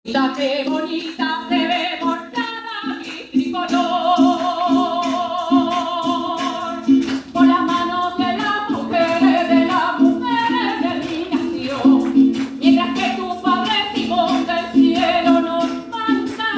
Qué bonita se ve bordada mi tricolor por las manos de las mujeres de mi nación. Mientras que tu Padre Simón del cielo nos manda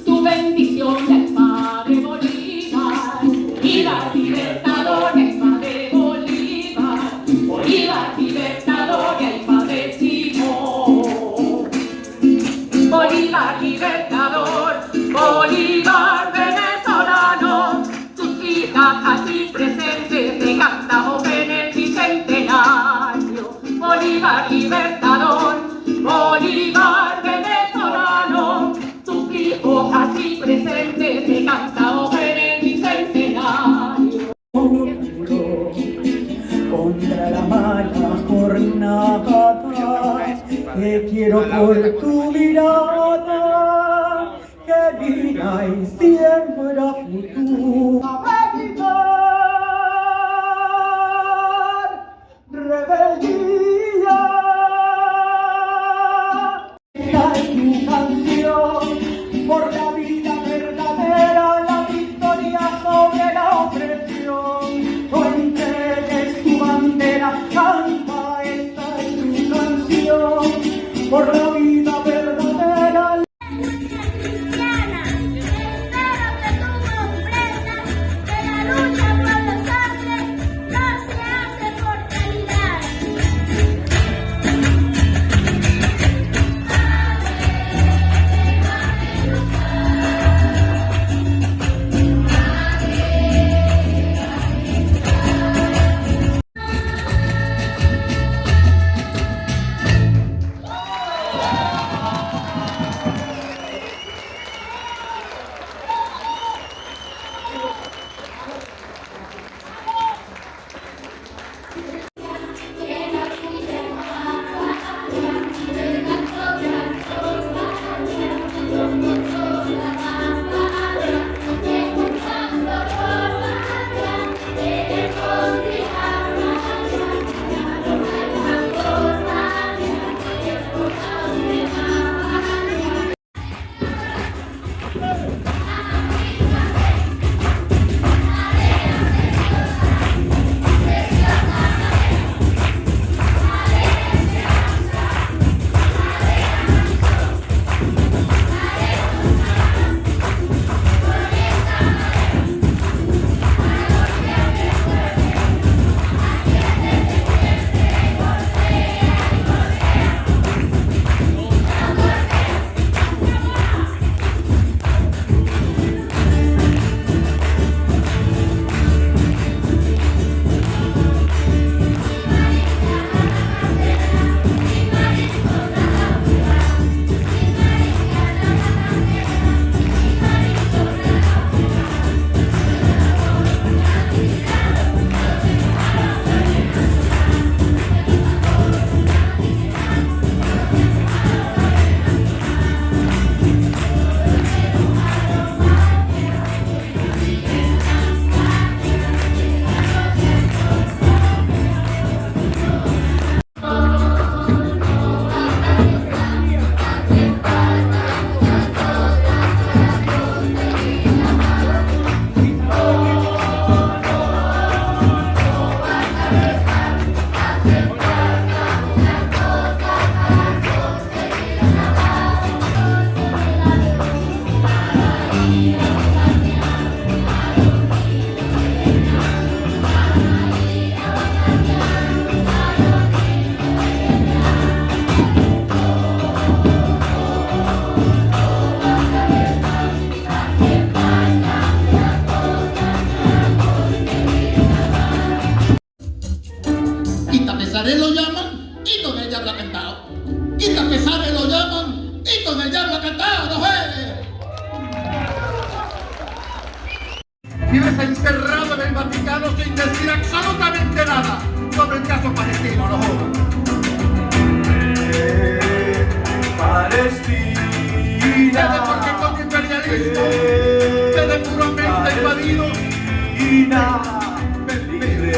tu bendición del Padre Bolívar. Viva el libertador, el Padre Bolívar. Bolívar, libertador, el Padre Simón. Bolívar libertador, Bolívar venezolano, tus hijas aquí presentes te cantamos en el bicentenario. Bolívar libertador, Bolívar venezolano, tus hijos aquí presentes te cantamos en el bicentenario. Contra la mala jornada, te quiero por tu mirada, que vida y siembra futuro. Rebeldía, tu canción por la vida verdadera, la victoria sobre la opresión. Hoy entregues tu bandera, canta, esta es tu canción por la vida verdadera. Pesares lo llaman y con el diablo cantado. Quita Pesares lo llaman y con el diablo cantado, ¿no ves? Vives encerrado en el Vaticano sin decir absolutamente nada sobre el caso palestino, ¿no jodas? Palestina, desde porque con imperialismo, desde puramente invadido. Libre,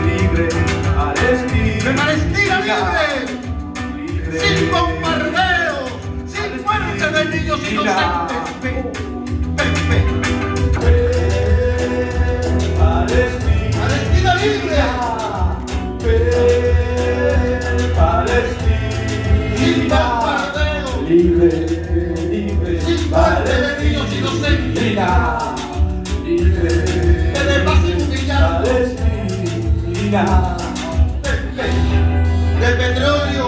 libre, Palestina. ¡De Palestina libre! ¡Sin bombardeo! ¡Sin niños inocentes. Ve. Palestina libre. Sin bombardeo. Libre, Sin muerte de niños inocentes. Que de paz humillando. De petróleo,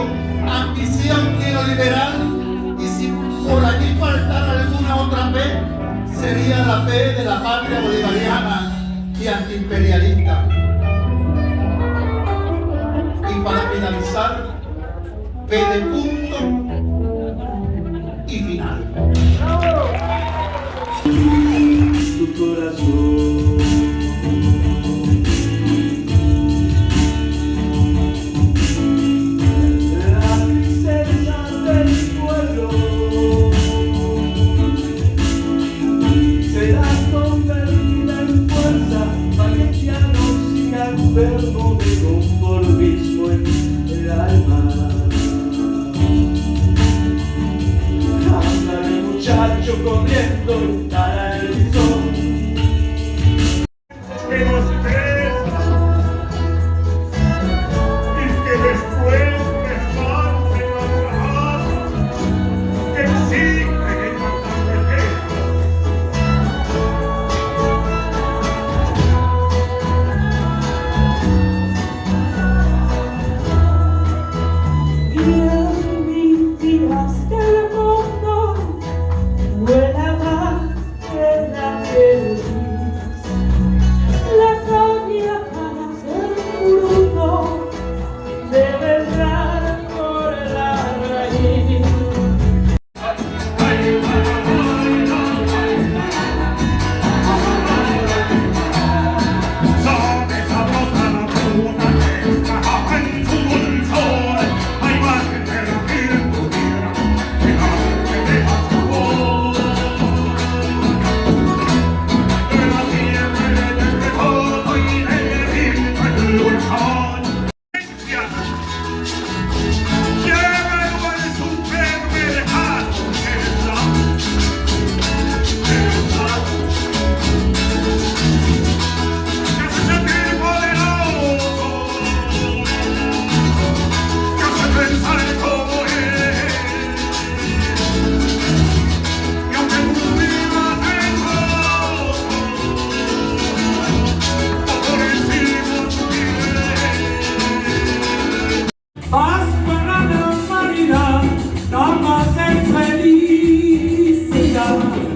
ambición neoliberal, y si por allí faltara alguna otra P, sería la P de la patria bolivariana y antiimperialista. Y para finalizar, P de punto y final. Tu corazón. La princesa del pueblo será convertida en fuerza para que ya no siga enfermo de conformismo en el alma. Anda el muchacho corriendo para el sol. Que nos besa y que después descanse en la casa, que sigue en la carretera. Bien mentiras que el mundo vuela más que la feliz. La soña para ser fruto de verdad por la raíz. Sabe sabrosa la fruta que encajaba en su dulzor. Hay más que te lo quieren pudiera, que no te deja sabor. De la tierra y del recodo y del ritmo el huracán. Lleva el buen supermercado en la que hace sentir poderoso, que hace pensar como es, y aunque tú vivas lejos, por encima tuyo. Paz para la humanidad, nada más es felicidad.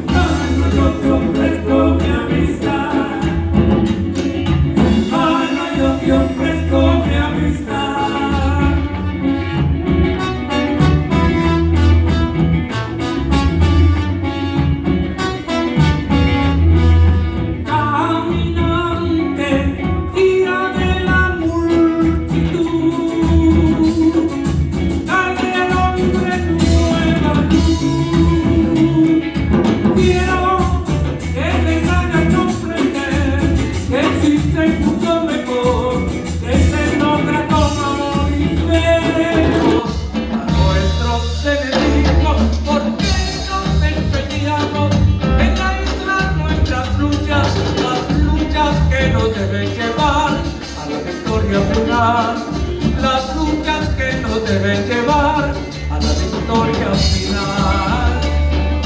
Mano, yo te ofrezco mi amistad. Mano, yo te ofrezco mi amistad. Caminante, guía de la multitud. Dale al hombre nueva luz. Quiero que les haga comprender que existe un mundo mejor, que se logra con amor y fe. A nuestros enemigos, ¿por qué nos empeñamos en aislar nuestras luchas, las luchas que nos deben llevar a la victoria final? Las luchas que nos deben llevar a la victoria final.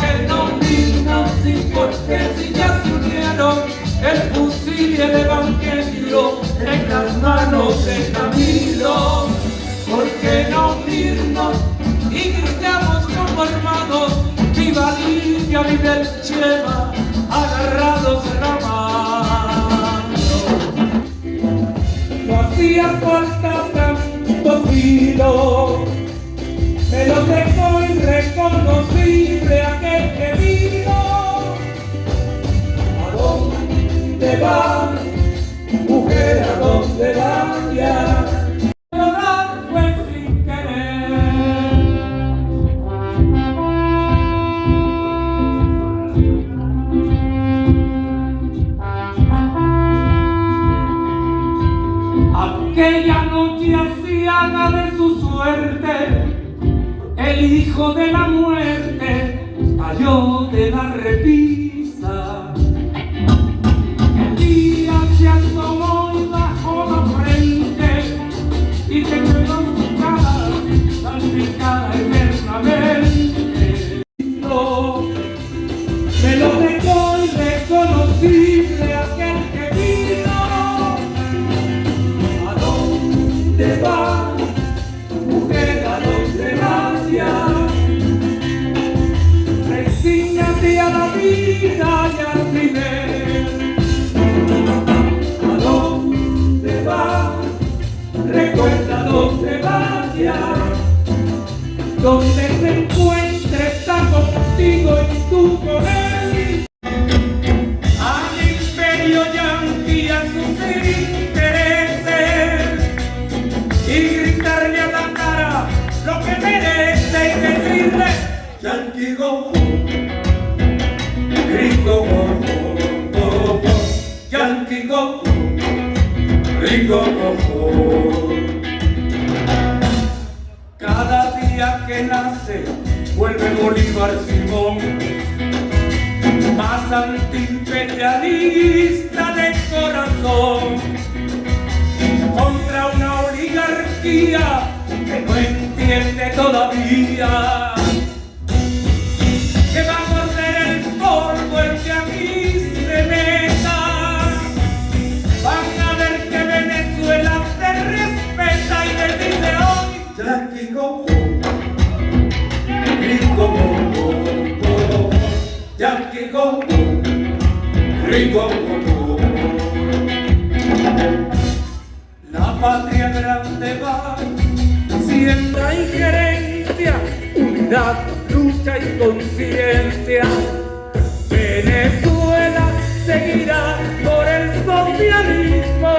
Que no digan porque si ya se unieron el fusil y el evangelio en las manos de Camilo. Porque no unirnos y gritamos como hermanos, viva Lidia, viva el Chema, agarrados en la mano. No hacía falta tanto filo, me lo dejó irreconocible aquel que vino. ¿A dónde va, mujer, a dónde va ya? Llorar fue sin querer. Aquella noche hacía gala de su suerte el hijo de la muerte, cayó de la repisa. El día se asomó y bajó la frente y se quedó su cara salpicada eternamente. No, me lo dejó irreconocible aquel que vino. ¿A dónde vas, mujer? ¿A dónde vayas? Resígnate a la vida y al final. ¿A dónde vas? Recuerda dónde vayas. Donde te encuentres está contigo y tú con él. Al imperio yanqui a sus intereses y gritarle a la cara lo que merece y decirle: Yankee go home, gringo go home, go home. Yankee go home, gringo go home. Cada día que nace vuelve Bolívar Simón, más antiimperialista de corazón, contra una oligarquía que no entiende todavía que va a morder el polvo el que aquí se meta. Van a ver que Venezuela se respeta y les dice hoy: Yankee go home, gringo go home, go home. Yankee go home, gringo go home. La patria grande va siendo injerencia, unidad, lucha y conciencia. Venezuela seguirá por el socialismo,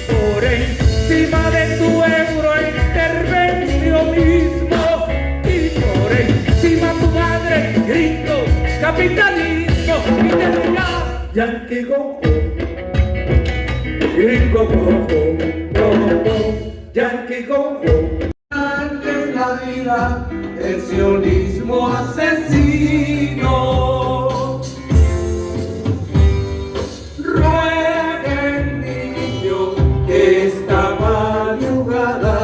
por encima de tu eurointervencionismo y por encima tu madre gringo capitalismo. Y te dirá: Yankee go home, gringo go home, go home. Yankee go home. Antes la vida, el sionismo asesino. Ruega el niño que esta madrugada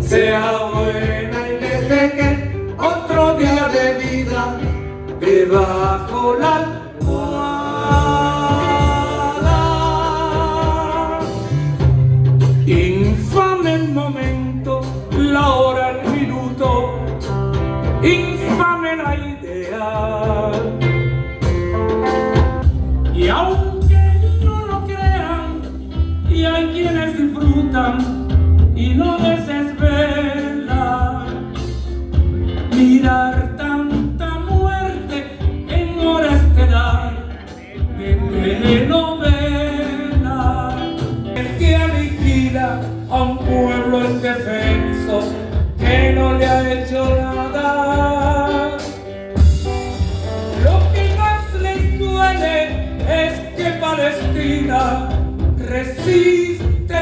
sea buena y les deje otro día de vida debajo la almohada. Infame el momento, la hora, el minuto, infame la idea. Y aunque no lo crean, y hay quienes disfrutan y no desesperan mirar tanta muerte en horas de dar de telenovela. El que aniquila a un pueblo indefenso que no le ha hecho nada. Lo que más les duele es que Palestina resiste y